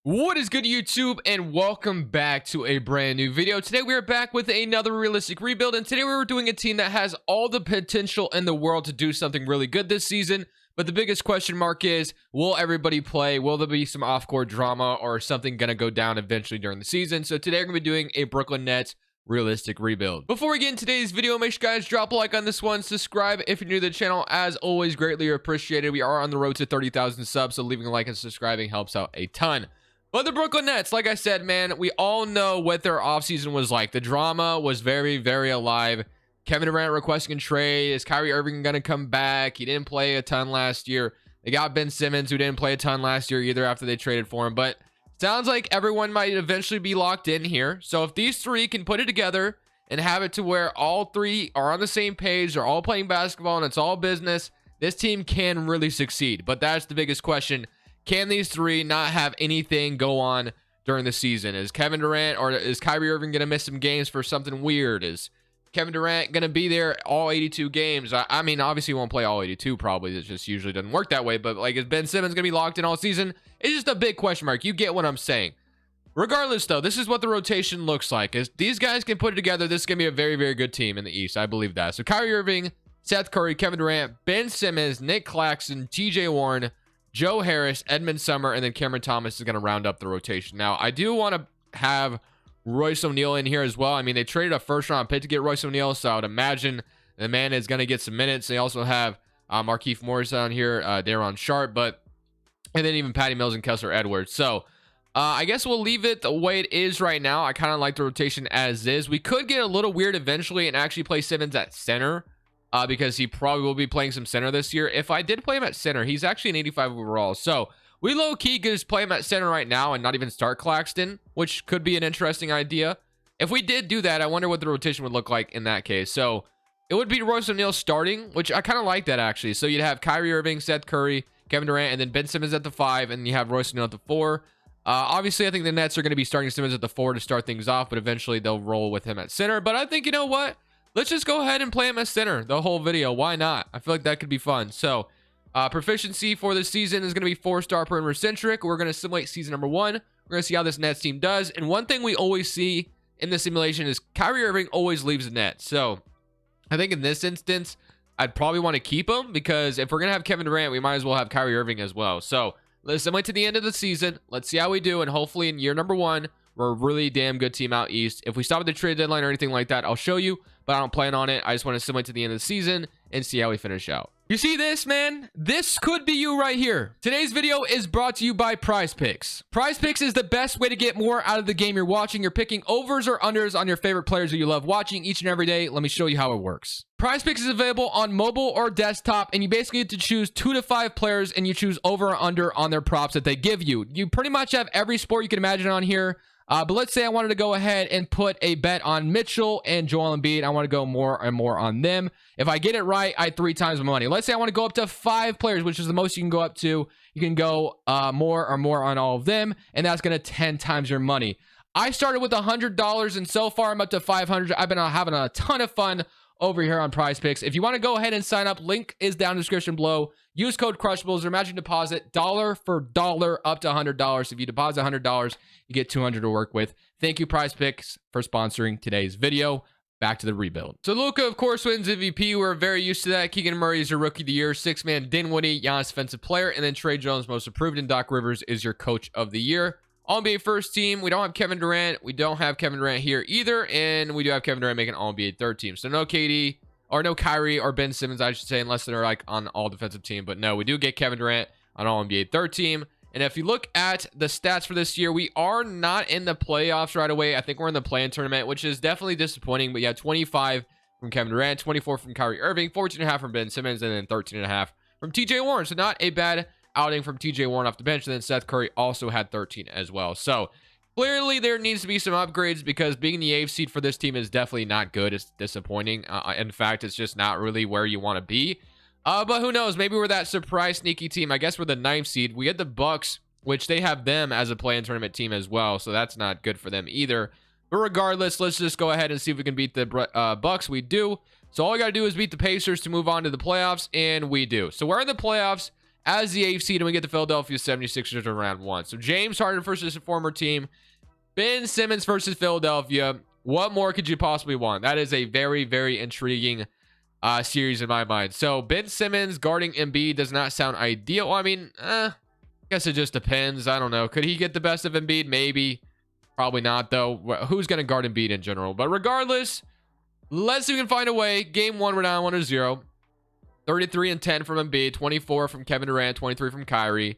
What is good, YouTube, and welcome back to a brand new video. Today we are back with another realistic rebuild, and today we were doing a team that has all the potential in the world to do something really good this season. But the biggest question mark is, will everybody play? Will there be some off-court drama or something gonna go down eventually during the season? So today we're gonna be doing a Brooklyn Nets realistic rebuild. Before we get into today's video, make sure you guys drop a like on this one, subscribe if you're new to the channel. As always, greatly appreciated. We are on the road to 30,000 subs, so leaving a like and subscribing helps out a ton. But the Brooklyn Nets, like I said, man, we all know what their offseason was like. The drama was very, very alive. Kevin Durant requesting a trade. Is Kyrie Irving going to come back? He didn't play a ton last year. They got Ben Simmons, who didn't play a ton last year either after they traded for him. But sounds like everyone might eventually be locked in here. So if these three can put it together and have it to where all three are on the same page, they're all playing basketball, and it's all business, this team can really succeed. But that's the biggest question. Can these three not have anything go on during the season? Is Kevin Durant or is Kyrie Irving going to miss some games for something weird? Is Kevin Durant going to be there all 82 games? I mean, obviously he won't play all 82 probably. It just usually doesn't work that way. But like, is Ben Simmons going to be locked in all season? It's just a big question mark. You get what I'm saying. Regardless, though, this is what the rotation looks like. Is these guys can put it together, this is going to be a very, very good team in the East. I believe that. So Kyrie Irving, Seth Curry, Kevin Durant, Ben Simmons, Nick Claxton, TJ Warren, Joe Harris, Edmund Summer, and then Cameron Thomas is going to round up the rotation. Now, I do want to have Royce O'Neal in here as well. I mean, they traded a first-round pick to get Royce O'Neal, so I would imagine the man is going to get some minutes. They also have Markieff Morris on here, Daron Sharp, and then even Patty Mills and Kessler Edwards. So, I guess we'll leave it the way it is right now. I kind of like the rotation as is. We could get a little weird eventually and actually play Simmons at center. Because he probably will be playing some center this year. If I did play him at center, he's actually an 85 overall. So we low-key could just play him at center right now and not even start Claxton, which could be an interesting idea. If we did do that, I wonder what the rotation would look like in that case. So it would be Royce O'Neal starting, which I kind of like that actually. So you'd have Kyrie Irving, Seth Curry, Kevin Durant, and then Ben Simmons at the 5, and you have Royce O'Neal at the 4. Obviously, I think the Nets are going to be starting Simmons at the 4 to start things off, but eventually they'll roll with him at center. But I think, you know what? Let's just go ahead and play him as center the whole video. Why not? I feel like that could be fun. So, proficiency for this season is going to be 4-star perimeter centric. We're going to simulate season number 1. We're going to see how this Nets team does. And one thing we always see in the simulation is Kyrie Irving always leaves the net. So, I think in this instance, I'd probably want to keep him because if we're going to have Kevin Durant, we might as well have Kyrie Irving as well. So, let's simulate to the end of the season. Let's see how we do. And hopefully in year number 1, we're a really damn good team out east. If we stop at the trade deadline or anything like that, I'll show you, but I don't plan on it. I just want to simulate to the end of the season and see how we finish out. You see this, man? This could be you right here. Today's video is brought to you by PrizePicks. PrizePicks is the best way to get more out of the game you're watching. You're picking overs or unders on your favorite players who you love watching each and every day. Let me show you how it works. PrizePicks is available on mobile or desktop, and you basically get to choose 2 to 5 players, and you choose over or under on their props that they give you. You pretty much have every sport you can imagine on here. But let's say I wanted to go ahead and put a bet on Mitchell and Joel Embiid. I want to go more and more on them. If I get it right, I 3 times my money. Let's say I want to go up to 5 players, which is the most you can go up to. You can go more or more on all of them, and that's going to 10 times your money. I started with $100, and so far I'm up to $500. I've been having a ton of fun over here on PrizePicks. If you want to go ahead and sign up, link is down in the description below. Use code Crushables or matching deposit dollar for dollar up to $100. If you deposit $100, you get $200 to work with. Thank you, PrizePicks, for sponsoring today's video. Back to the rebuild. So Luka, of course, wins MVP. We're very used to that. Keegan Murray is your rookie of the year. 6-man Dinwiddie, Giannis defensive player, and then Trey Jones most improved, and Doc Rivers is your coach of the year. All-NBA first team. We don't have Kevin Durant. We don't have Kevin Durant here either, and we do have Kevin Durant making All-NBA third team. So no KD, or no Kyrie, or Ben Simmons, I should say, unless they're like on all defensive team. But no, we do get Kevin Durant on All-NBA third team. And if you look at the stats for this year, we are not in the playoffs right away. I think we're in the play-in tournament, which is definitely disappointing. But yeah, 25 from Kevin Durant, 24 from Kyrie Irving, 14.5 from Ben Simmons, and then 13.5 from TJ Warren. So not a bad outing from TJ Warren off the bench. And then Seth Curry also had 13 as well. So clearly there needs to be some upgrades because being the 8th seed for this team is definitely not good. It's disappointing. In fact, it's just not really where you want to be. But who knows? Maybe we're that surprise sneaky team. I guess we're the 9th seed. We had the Bucks, which they have them as a play-in tournament team as well. So that's not good for them either. But regardless, let's just go ahead and see if we can beat the Bucks. We do. So all we got to do is beat the Pacers to move on to the playoffs, and we do. So we're in the playoffs. as the 8th seed, and we get the Philadelphia 76ers in round 1. So James Harden versus a former team, Ben Simmons versus Philadelphia. What more could you possibly want? That is a very, very intriguing series in my mind. So Ben Simmons guarding Embiid does not sound ideal. I mean, I guess it just depends. I don't know. Could he get the best of Embiid? Maybe. Probably not, though. Who's going to guard Embiid in general? But regardless, let's see if we can find a way. Game 1, we're down 1-0. 33 and 10 from Embiid, 24 from Kevin Durant, 23 from Kyrie.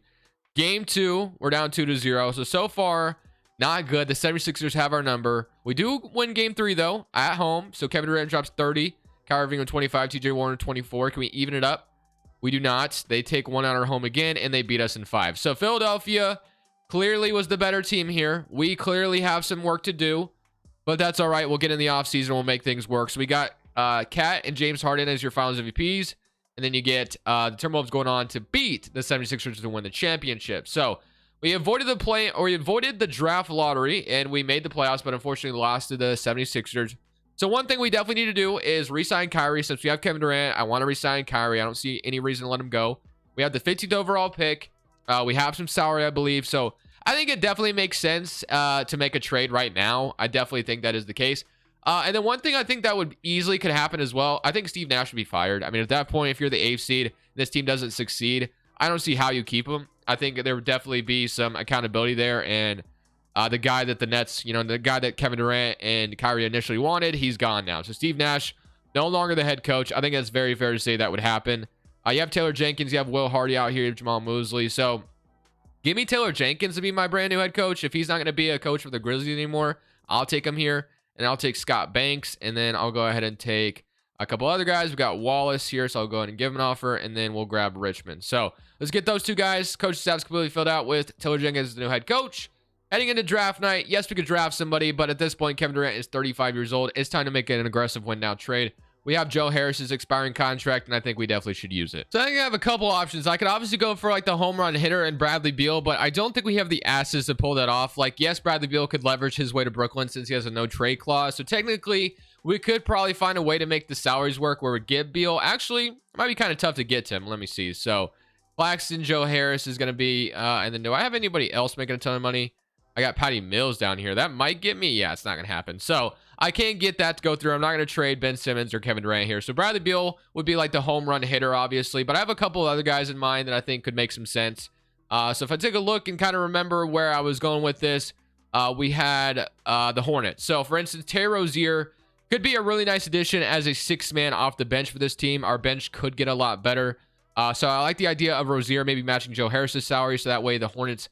Game 2, we're down 2-0. So far, not good. The 76ers have our number. We do win game 3, though, at home. So Kevin Durant drops 30. Kyrie Irving with 25. TJ Warren with 24. Can we even it up? We do not. They take 1 out at home again, and they beat us in 5. So Philadelphia clearly was the better team here. We clearly have some work to do, but that's all right. We'll get in the offseason. We'll make things work. So we got Cat and James Harden as your finals MVPs. And then you get the Timberwolves going on to beat the 76ers to win the championship. So we avoided the draft lottery, and we made the playoffs, but unfortunately lost to the 76ers. So one thing we definitely need to do is re-sign Kyrie. Since we have Kevin Durant, I want to re-sign Kyrie. I don't see any reason to let him go. We have the 15th overall pick. We have some salary, I believe. So I think it definitely makes sense to make a trade right now. I definitely think that is the case. And then one thing I think that would easily could happen as well, I think Steve Nash would be fired. I mean, at that point, if you're the 8th seed and this team doesn't succeed, I don't see how you keep him. I think there would definitely be some accountability there. And the guy that the Nets, the guy that Kevin Durant and Kyrie initially wanted, he's gone now. So Steve Nash, no longer the head coach. I think that's very fair to say that would happen. You have Taylor Jenkins. You have Will Hardy out here. You have Jamal Mosley. So give me Taylor Jenkins to be my brand new head coach. If he's not going to be a coach for the Grizzlies anymore, I'll take him here. And I'll take Scott Banks, and then I'll go ahead and take a couple other guys. We've got Wallace here, so I'll go ahead and give him an offer, and then we'll grab Richmond. So let's get those two guys. Coaching staff's completely filled out with Taylor Jenkins as the new head coach. Heading into draft night, yes, we could draft somebody, but at this point, Kevin Durant is 35 years old. It's time to make an aggressive win-now trade. We have Joe Harris's expiring contract, and I think we definitely should use it. So I think I have a couple options. I could obviously go for like the home run hitter and Bradley Beal, but I don't think we have the asses to pull that off. Like, yes, Bradley Beal could leverage his way to Brooklyn since he has a no trade clause. So technically, we could probably find a way to make the salaries work where we get Beal. Actually, it might be kind of tough to get to him. Let me see. So Claxton, Joe Harris is going to be, and then do I have anybody else making a ton of money? I got Patty Mills down here. That might get me. Yeah, it's not going to happen. So I can't get that to go through. I'm not going to trade Ben Simmons or Kevin Durant here. So Bradley Beal would be like the home run hitter, obviously. But I have a couple of other guys in mind that I think could make some sense. So if I take a look and kind of remember where I was going with this, we had the Hornets. So for instance, Terry Rozier could be a really nice addition as a 6th man off the bench for this team. Our bench could get a lot better. So I like the idea of Rozier maybe matching Joe Harris's salary. So that way the Hornets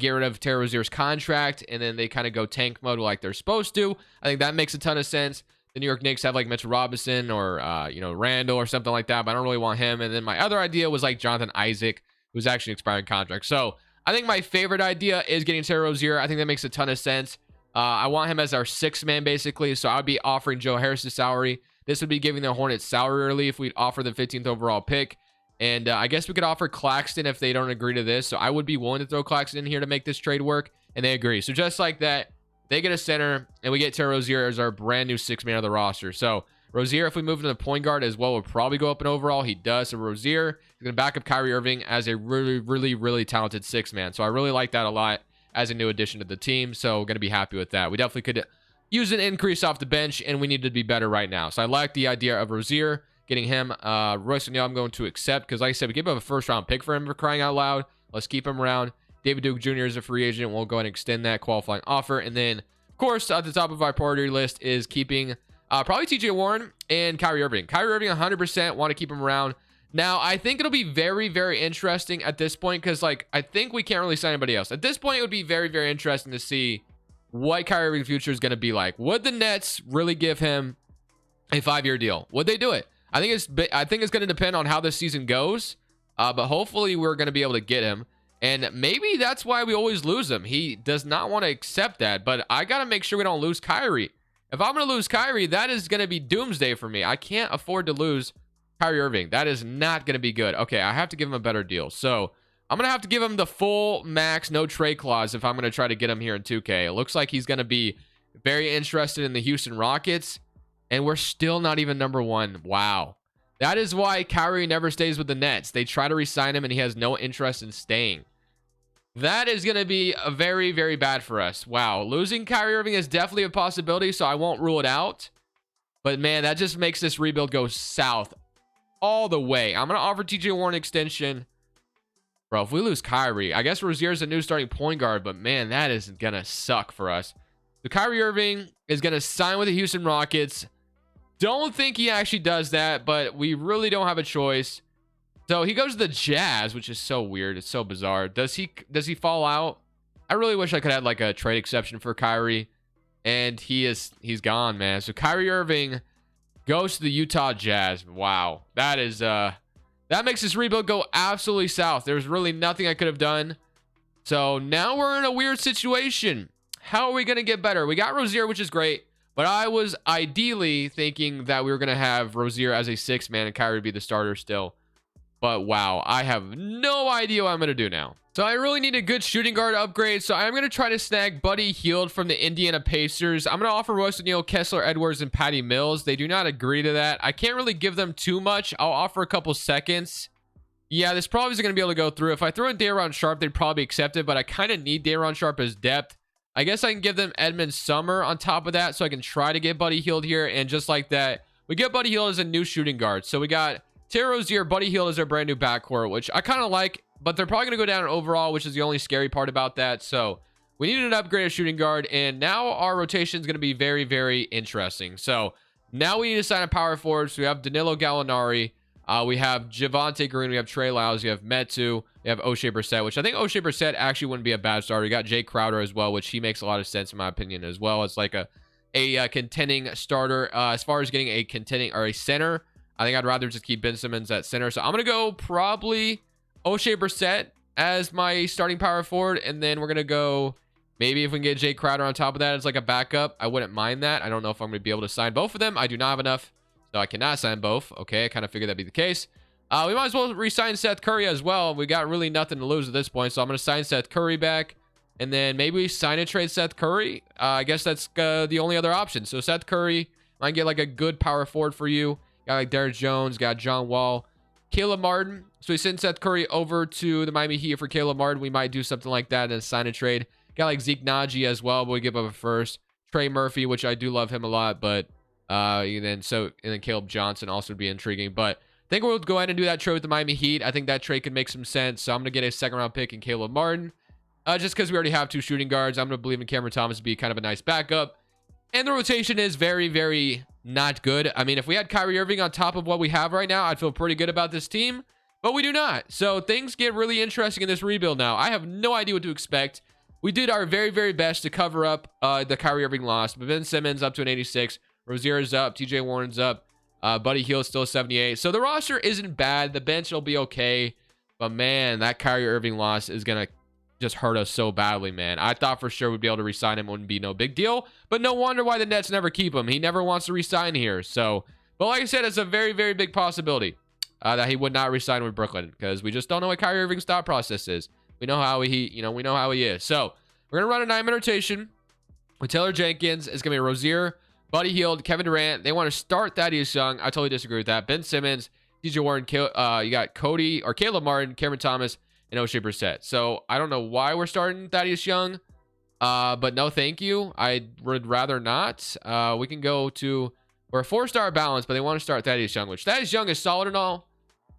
get rid of Terry Rozier's contract, and then they kind of go tank mode like they're supposed to. I think that makes a ton of sense. The New York Knicks have like Mitchell Robinson or, Randall or something like that, but I don't really want him. And then my other idea was like Jonathan Isaac, who's actually an expiring contract. So I think my favorite idea is getting Terry Rozier. I think that makes a ton of sense. I want him as our 6th man, basically. So I would be offering Joe Harris's salary. This would be giving the Hornets salary relief. We'd offer the 15th overall pick. And I guess we could offer Claxton if they don't agree to this. So I would be willing to throw Claxton in here to make this trade work. And they agree. So just like that, they get a center. And we get Terry Rozier as our brand new 6th man of the roster. So Rozier, if we move to the point guard as well, will probably go up in overall. He does. So Rozier is going to back up Kyrie Irving as a really, really, really talented 6th man. So I really like that a lot as a new addition to the team. So going to be happy with that. We definitely could use an increase off the bench. And we need to be better right now. So I like the idea of Rozier. Getting him. Royce O'Neal I'm going to accept because, like I said, we gave up a 1st round pick for him for crying out loud. Let's keep him around. David Duke Jr. is a free agent. We'll go ahead and extend that qualifying offer. And then, of course, at the top of our priority list is keeping probably TJ Warren and Kyrie Irving. Kyrie Irving 100% want to keep him around. Now, I think it'll be very, very interesting at this point because, I think we can't really sign anybody else. At this point, it would be very, very interesting to see what Kyrie Irving's future is going to be like. Would the Nets really give him a 5-year deal? Would they do it? I think it's going to depend on how this season goes, but hopefully we're going to be able to get him. And maybe that's why we always lose him. He does not want to accept that, but I got to make sure we don't lose Kyrie. If I'm going to lose Kyrie, that is going to be doomsday for me. I can't afford to lose Kyrie Irving. That is not going to be good. Okay, I have to give him a better deal. So I'm going to have to give him the full max no trade clause if I'm going to try to get him here in 2K. It looks like he's going to be very interested in the Houston Rockets. And we're still not even number 1. Wow. That is why Kyrie never stays with the Nets. They try to re-sign him, and he has no interest in staying. That is going to be a very, very bad for us. Wow. Losing Kyrie Irving is definitely a possibility, so I won't rule it out. But, man, that just makes this rebuild go south all the way. I'm going to offer TJ Warren extension. Bro, if we lose Kyrie, I guess Rozier's a new starting point guard, but, man, that is going to suck for us. So, Kyrie Irving is going to sign with the Houston Rockets. Don't think he actually does that, but we really don't have a choice. So he goes to the Jazz, which is so weird. It's so bizarre. Does he fall out? I really wish I could have like a trade exception for Kyrie. And he's gone, man. So Kyrie Irving goes to the Utah Jazz. Wow. That is that makes this rebuild go absolutely south. There's really nothing I could have done. So now we're in a weird situation. How are we going to get better? We got Rozier, which is great. But I was ideally thinking that we were going to have Rozier as a 6-man and Kyrie be the starter still. But wow, I have no idea what I'm going to do now. So I really need a good shooting guard upgrade. So I'm going to try to snag Buddy Hield from the Indiana Pacers. I'm going to offer Royce O'Neal, Kessler Edwards, and Patty Mills. They do not agree to that. I can't really give them too much. I'll offer a couple seconds. Yeah, this probably isn't going to be able to go through. If I throw in Day'Ron Sharpe, they'd probably accept it. But I kind of need Day'Ron Sharpe as depth. I guess I can give them Edmund Summer on top of that. So I can try to get Buddy Hield here. And just like that, we get Buddy Hield as a new shooting guard. So we got Terry Rozier, Buddy Hield is our brand new backcourt, which I kind of like, but they're probably going to go down overall, which is the only scary part about that. So we needed an upgraded shooting guard, and now our rotation is going to be very, very interesting. So now we need to sign a power forward. So we have Danilo Gallinari, we have Javonte Green, we have Trey Lyles, we have Metu, we have O'Shea Brissett, which I think O'Shea Brissett actually wouldn't be a bad starter. We got Jay Crowder as well, which he makes a lot of sense in my opinion as well. It's like a contending starter. As far as getting a contending or a center, I think I'd rather just keep Ben Simmons at center. So I'm going to go probably O'Shea Brissett as my starting power forward. And then we're going to go, maybe if we can get Jay Crowder on top of that as like a backup, I wouldn't mind that. I don't know if I'm going to be able to sign both of them. I do not have enough, so I cannot sign both. Okay, I kind of figured that'd be the case. We might as well re-sign Seth Curry as well. We got really nothing to lose at this point. So I'm going to sign Seth Curry back. And then maybe we sign and trade Seth Curry. I guess that's the only other option. So Seth Curry might get like a good power forward for you. Got like Derrick Jones, got John Wall, Caleb Martin. So we send Seth Curry over to the Miami Heat for Caleb Martin. We might do something like that and then sign a trade. Got like Zeke Naji as well, but we give up a first. Trey Murphy, which I do love him a lot, but and then Caleb Johnson also would be intriguing. But I think we'll go ahead and do that trade with the Miami Heat. I think that trade could make some sense. So I'm gonna get a 2nd-round pick in Caleb Martin. Just because we already have 2 shooting guards, I'm gonna believe in Cameron Thomas to be kind of a nice backup. And the rotation is very, very not good. I mean, if we had Kyrie Irving on top of what we have right now, I'd feel pretty good about this team, but we do not. So things get really interesting in this rebuild now. I have no idea what to expect. We did our very, very best to cover up the Kyrie Irving loss. But Ben Simmons up to an 86. Rozier's up. TJ Warren's up. Buddy Hield's still 78. So the roster isn't bad. The bench will be okay. But man, that Kyrie Irving loss is going to just hurt us so badly, man. I thought for sure we'd be able to re-sign him. It wouldn't be no big deal. But no wonder why the Nets never keep him. He never wants to re-sign here. So, but like I said, it's a very, very big possibility that he would not re-sign with Brooklyn, because we just don't know what Kyrie Irving's thought process is. We know how we know how he is. So we're gonna run a 9-man rotation with Taylor Jenkins. It's gonna be Rozier, Buddy Hield, Kevin Durant. They want to start Thaddeus Young. I totally disagree with that. Ben Simmons, TJ Warren, you got Cody or Caleb Martin, Cameron Thomas, and O'Shea Brissett. So I don't know why we're starting Thaddeus Young, but no thank you. I would rather not. We can go to, we're a 4-star balance, but they want to start Thaddeus Young, which Thaddeus Young is solid and all,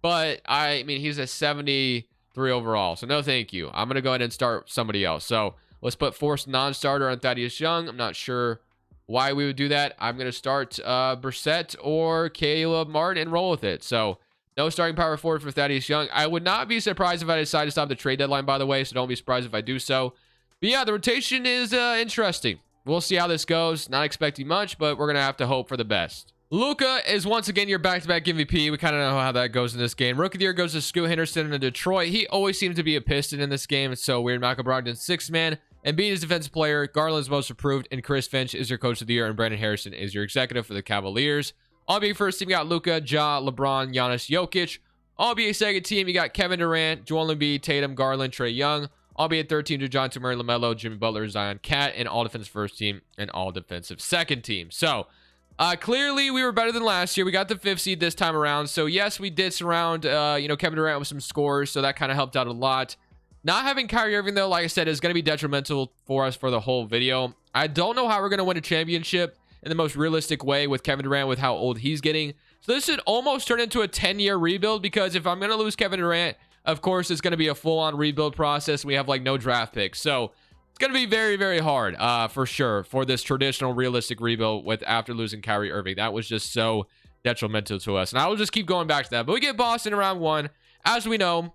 but I mean, he's a 73 overall, so no thank you. I'm going to go ahead and start somebody else. So let's put forced non-starter on Thaddeus Young. I'm not sure why we would do that. I'm going to start Brissett or Caleb Martin and roll with it. So no starting power forward for Thaddeus Young. I would not be surprised if I decide to stop the trade deadline, by the way, so don't be surprised if I do so. But yeah, the rotation is interesting. We'll see how this goes. Not expecting much, but we're going to have to hope for the best. Luka is once again your back-to-back MVP. We kind of know how that goes in this game. Rookie of the Year goes to Scoot Henderson in Detroit. He always seems to be a Piston in this game. It's so weird. Malcolm Brogdon, 6-man. Embiid is defensive player. Garland's most improved. And Chris Finch is your coach of the year. And Brandon Harrison is your executive for the Cavaliers. All-NBA first team, you got Luka, Ja, LeBron, Giannis, Jokic. All-NBA second team, you got Kevin Durant, Joel Embiid, Tatum, Garland, Trae Young. All-NBA third team, DeJounte Murray, LaMelo, Jimmy Butler, Zion, Cat. And all-defensive first team and all-defensive second team. So, Clearly we were better than last year. We got the 5th seed this time around. So yes, we did surround, Kevin Durant with some scores. So that kind of helped out a lot. Not having Kyrie Irving, though, like I said, is going to be detrimental for us for the whole video. I don't know how we're going to win a championship in the most realistic way with Kevin Durant, with how old he's getting. So this should almost turn into a 10-year rebuild, because if I'm going to lose Kevin Durant, of course, it's going to be a full-on rebuild process. We have like no draft picks. So it's going to be very, very hard for sure for this traditional realistic rebuild with after losing Kyrie Irving. That was just so detrimental to us. And I will just keep going back to that. But we get Boston in round 1. As we know,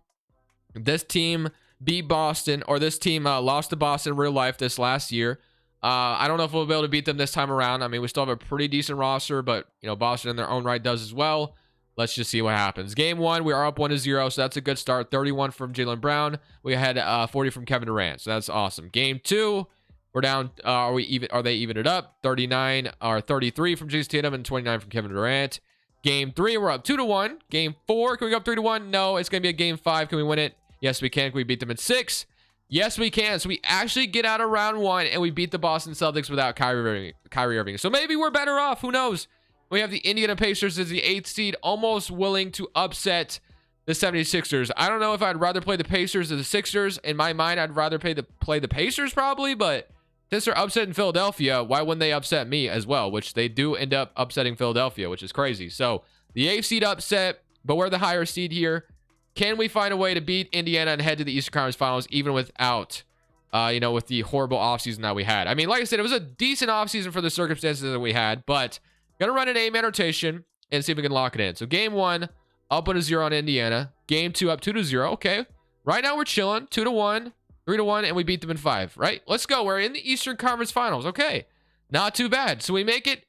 this team beat Boston, or this team lost to Boston in real life this last year. I don't know if we'll be able to beat them this time around. I mean, we still have a pretty decent roster, but Boston in their own right does as well. Let's just see what happens. Game 1, we are up 1-0, so that's a good start. 31 from Jaylen Brown. We had 40 from Kevin Durant, so that's awesome. Game 2, we're down. Are they even it up? 39 or 33 from Jason Tatum and 29 from Kevin Durant. Game 3, we're up 2-1. Game 4, can we go up 3-1? No, it's gonna be a game 5. Can we win it? Yes, we can. Can we beat them in 6? Yes, we can. So we actually get out of round 1 and we beat the Boston Celtics without Kyrie Irving. So maybe we're better off. Who knows? We have the Indiana Pacers as the 8th seed, almost willing to upset the 76ers. I don't know if I'd rather play the Pacers or the Sixers. In my mind, I'd rather play the Pacers probably, but since they're upsetting Philadelphia, why wouldn't they upset me as well? Which they do end up upsetting Philadelphia, which is crazy. So the 8th seed upset, but we're the higher seed here. Can we find a way to beat Indiana and head to the Eastern Conference Finals even without, with the horrible offseason that we had? I mean, like I said, it was a decent offseason for the circumstances that we had, but gonna run an 8-man rotation and see if we can lock it in. So game 1, up 1-0 on Indiana. Game 2, up 2-0. Okay. Right now we're chilling. 2-1, 3-1, and we beat them in 5, right? Let's go. We're in the Eastern Conference Finals. Okay. Not too bad. So we make it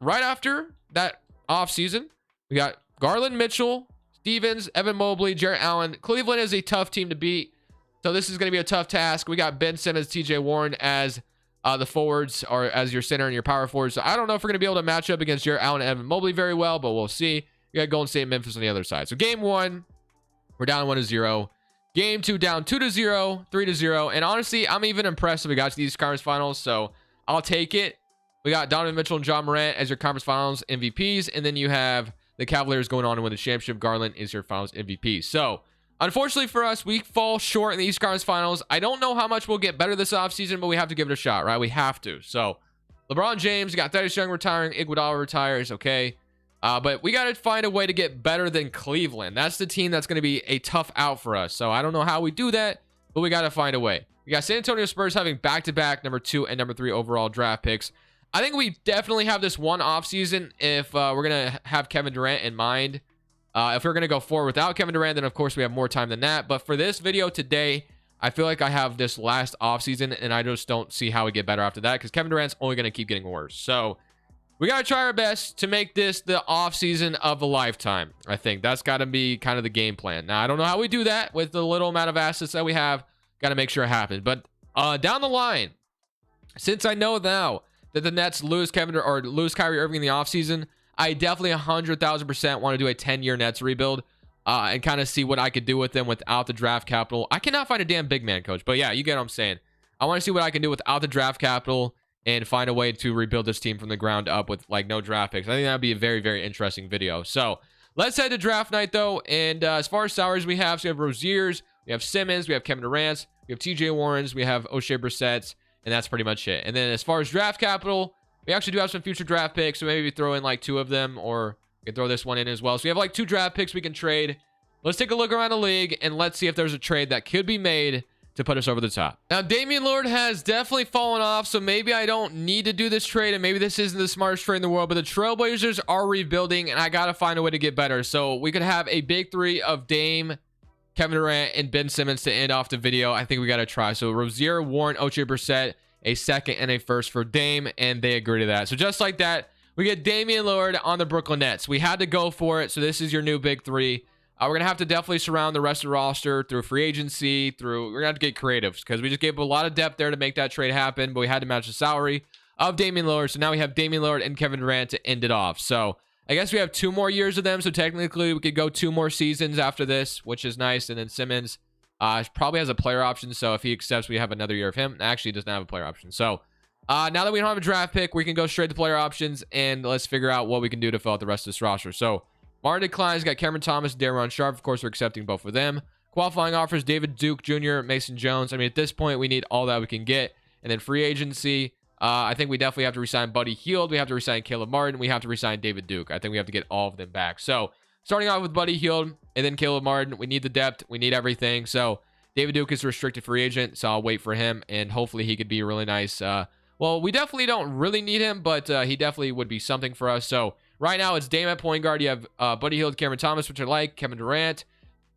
right after that offseason. We got Garland, Mitchell, Stevens, Evan Mobley, Jarrett Allen. Cleveland is a tough team to beat, so this is going to be a tough task. We got Ben Simmons, TJ Warren as the forwards, or as your center and your power forwards. So I don't know if we're going to be able to match up against Jarrett Allen and Evan Mobley very well, but we'll see. You got Golden State and Memphis on the other side. So game 1, we're down 1-0. Game 2, down 2-0, 3-0. And honestly, I'm even impressed that we got to these conference finals, so I'll take it. We got Donovan Mitchell and John Morant as your conference finals MVPs, and then you have the Cavaliers going on to win the championship. Garland is your finals MVP. So unfortunately for us, we fall short in the East Conference Finals. I don't know how much we'll get better this offseason, but we have to give it a shot, right? We have to. So LeBron James, you got Thaddeus Young retiring, Iguodala retires, okay. But we got to find a way to get better than Cleveland. That's the team that's going to be a tough out for us. So I don't know how we do that, but we got to find a way. We got San Antonio Spurs having back-to-back number 2 and number 3 overall draft picks. I think we definitely have this one offseason if we're going to have Kevin Durant in mind. If we're going to go forward without Kevin Durant, then of course we have more time than that. But for this video today, I feel like I have this last offseason, and I just don't see how we get better after that, because Kevin Durant's only going to keep getting worse. So we got to try our best to make this the offseason of a lifetime. I think that's got to be kind of the game plan. Now, I don't know how we do that with the little amount of assets that we have. Got to make sure it happens. But down the line, since I know now that the Nets lose Kyrie Irving in the offseason, I definitely 100,000% want to do a 10-year Nets rebuild and kind of see what I could do with them without the draft capital. I cannot find a damn big man, coach. But yeah, you get what I'm saying. I want to see what I can do without the draft capital and find a way to rebuild this team from the ground up with like no draft picks. I think that would be a very, very interesting video. So let's head to draft night though. And as far as salaries we have, so we have Rozier's, we have Simmons, we have Kevin Durant's, we have TJ Warren's, we have O'Shea Brissett's, and that's pretty much it. And then as far as draft capital, we actually do have some future draft picks, so maybe throw in like 2 of them, or we can throw this one in as well. So we have like 2 draft picks we can trade. Let's take a look around the league, and let's see if there's a trade that could be made to put us over the top. Now, Damian Lillard has definitely fallen off, so maybe I don't need to do this trade, and maybe this isn't the smartest trade in the world, but the Trailblazers are rebuilding, and I got to find a way to get better. So we could have a big 3 of Dame, Kevin Durant, and Ben Simmons to end off the video. I think we got to try. So Rozier, Warren, Ochai Brissett, a 2nd and a 1st for Dame, and they agree to that. So just like that, we get Damian Lillard on the Brooklyn Nets. We had to go for it, so this is your new big 3. We're going to have to definitely surround the rest of the roster through free agency, we're going to have to get creative, because we just gave a lot of depth there to make that trade happen, but we had to match the salary of Damian Lillard. So now we have Damian Lillard and Kevin Durant to end it off. So I guess we have 2 more years of them, so technically we could go 2 more seasons after this, which is nice. And then Simmons probably has a player option, so if he accepts, we have another year of him. Actually, he doesn't have a player option. So Now that we don't have a draft pick, we can go straight to player options, and let's figure out what we can do to fill out the rest of this roster. So Martin Klein's got Cameron Thomas, Daron Sharp. Of course, we're accepting both of them. Qualifying offers, David Duke Jr., Mason Jones. I mean, at this point, we need all that we can get. And then free agency, I think we definitely have to resign Buddy Hield. We have to resign Caleb Martin. We have to resign David Duke. I think we have to get all of them back. So starting off with Buddy Hield and then Caleb Martin, we need the depth. We need everything. So David Duke is a restricted free agent, so I'll wait for him, and hopefully he could be really nice. Well, we definitely don't really need him, but he definitely would be something for us. So right now it's Dame at point guard. You have Buddy Hield, Cameron Thomas, which I like, Kevin Durant,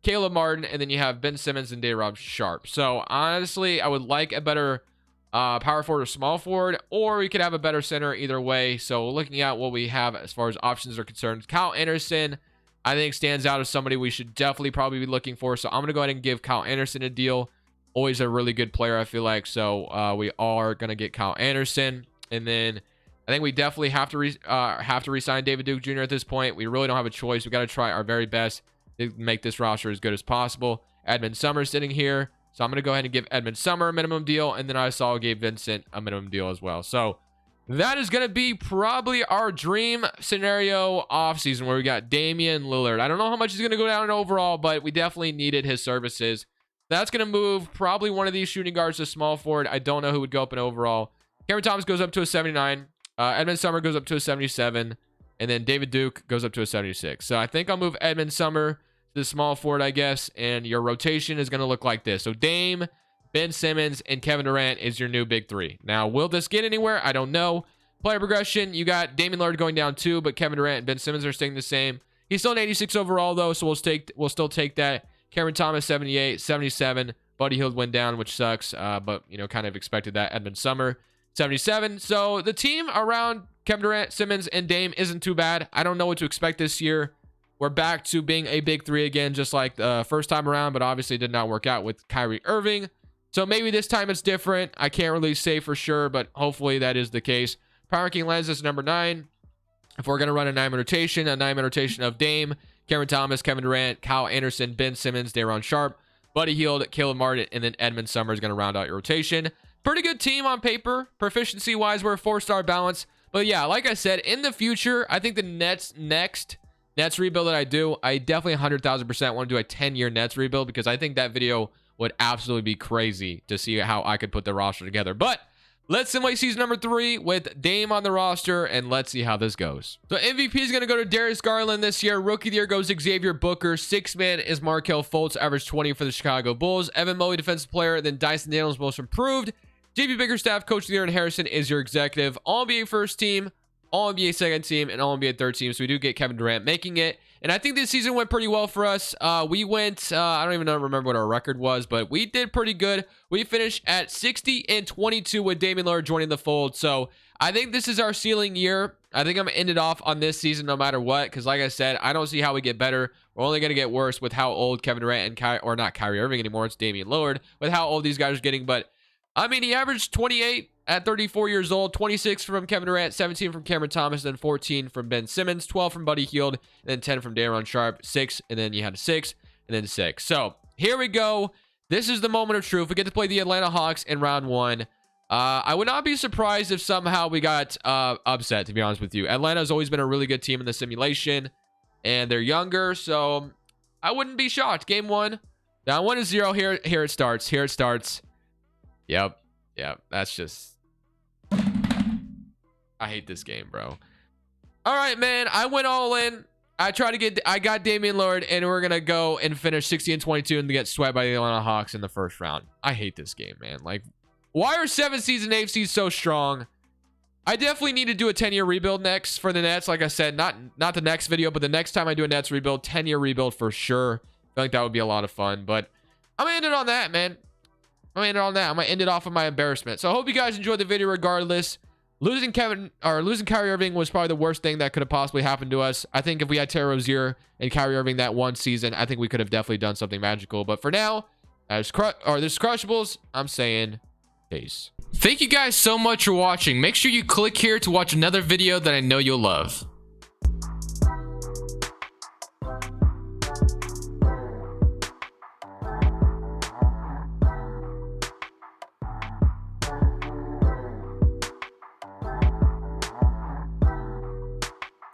Caleb Martin, and then you have Ben Simmons and Daron Sharp. So honestly, I would like a better power forward or small forward, or we could have a better center either way. So looking at what we have as far as options are concerned, Kyle Anderson, I think stands out as somebody we should definitely probably be looking for. So I'm going to go ahead and give Kyle Anderson a deal. Always a really good player, I feel like. So we are going to get Kyle Anderson. And then I think we definitely have to re-sign David Duke Jr. at this point. We really don't have a choice. We got to try our very best to make this roster as good as possible. Edmund Summer sitting here. So I'm going to go ahead and give Edmund Summer a minimum deal. And then I saw Gabe Vincent a minimum deal as well. So that is going to be probably our dream scenario offseason, where we got Damian Lillard. I don't know how much he's going to go down overall, but we definitely needed his services. That's going to move probably one of these shooting guards to small forward. I don't know who would go up in overall. Cameron Thomas goes up to a 79. Edmund Summer goes up to a 77. And then David Duke goes up to a 76. So I think I'll move Edmund Summer to the small forward, I guess. And your rotation is going to look like this. So Dame, Ben Simmons, and Kevin Durant is your new big three. Now, will this get anywhere? I don't know. Player progression, you got Damian Lillard going down 2, but Kevin Durant and Ben Simmons are staying the same. He's still an 86 overall, though, so we'll still take that. Cameron Thomas, 78, 77. Buddy Hield went down, which sucks, but, kind of expected that. Edmund Summer, 77. So the team around Kevin Durant, Simmons, and Dame isn't too bad. I don't know what to expect this year. We're back to being a big three again, just like the first time around, but obviously did not work out with Kyrie Irving. So maybe this time it's different. I can't really say for sure, but hopefully that is the case. Power ranking lands us number 9. If we're going to run a 9-man rotation of Dame, Cameron Thomas, Kevin Durant, Kyle Anderson, Ben Simmons, Daron Sharp, Buddy Hield, Caleb Martin, and then Edmund Summer is going to round out your rotation. Pretty good team on paper. Proficiency-wise, we're a 4-star balance. But yeah, like I said, in the future, I think the Nets rebuild that I definitely 100,000% want to do a 10-year Nets rebuild, because I think that video would absolutely be crazy to see how I could put the roster together. But let's simulate season number 3 with Dame on the roster, and let's see how this goes. So MVP is going to go to Darius Garland this year. Rookie of the year goes Xavier Booker. 6th man is Markelle Fultz, average 20 for the Chicago Bulls. Evan Mobley, defensive player. Then Dyson Daniels, most improved. JB Bickerstaff, coach of the year, and Harrison is your executive. All-NBA first team, All-NBA second team, and All-NBA third team. So we do get Kevin Durant making it. And I think this season went pretty well for us. We went, I don't even remember what our record was, but we did pretty good. We finished at 60-22 with Damian Lillard joining the fold. So I think this is our ceiling year. I think I'm going to end it off on this season no matter what, because like I said, I don't see how we get better. We're only going to get worse with how old Kevin Durant and not Kyrie Irving anymore, it's Damian Lillard, with how old these guys are getting. But I mean, he averaged 28 at 34 years old, 26 from Kevin Durant, 17 from Cameron Thomas, then 14 from Ben Simmons, 12 from Buddy Hield, and then 10 from Daron Sharp, 6, and then you had a 6, and then 6. So here we go. This is the moment of truth. We get to play the Atlanta Hawks in round 1. I would not be surprised if somehow we got upset, to be honest with you. Atlanta has always been a really good team in the simulation, and they're younger, so I wouldn't be shocked. Game 1, down 1-0. Here it starts. Yep, that's just... I hate this game, bro. All right, man. I went all in. I got Damian Lillard, and we're going to go and finish 60-22 and get swept by the Atlanta Hawks in the first round. I hate this game, man. Like, why are 7 seeds and 8 seeds so strong? I definitely need to do a 10-year rebuild next for the Nets. Like I said, not the next video, but the next time I do a Nets rebuild, 10-year rebuild for sure. I feel like that would be a lot of fun, but I'm going to end it on that, man. I'm going to end it off of my embarrassment. So I hope you guys enjoyed the video regardless. Losing Kyrie Irving was probably the worst thing that could have possibly happened to us. I think if we had Terry Rozier and Kyrie Irving that one season, I think we could have definitely done something magical. But for now, this is Crushables. I'm saying peace. Thank you guys so much for watching. Make sure you click here to watch another video that I know you'll love.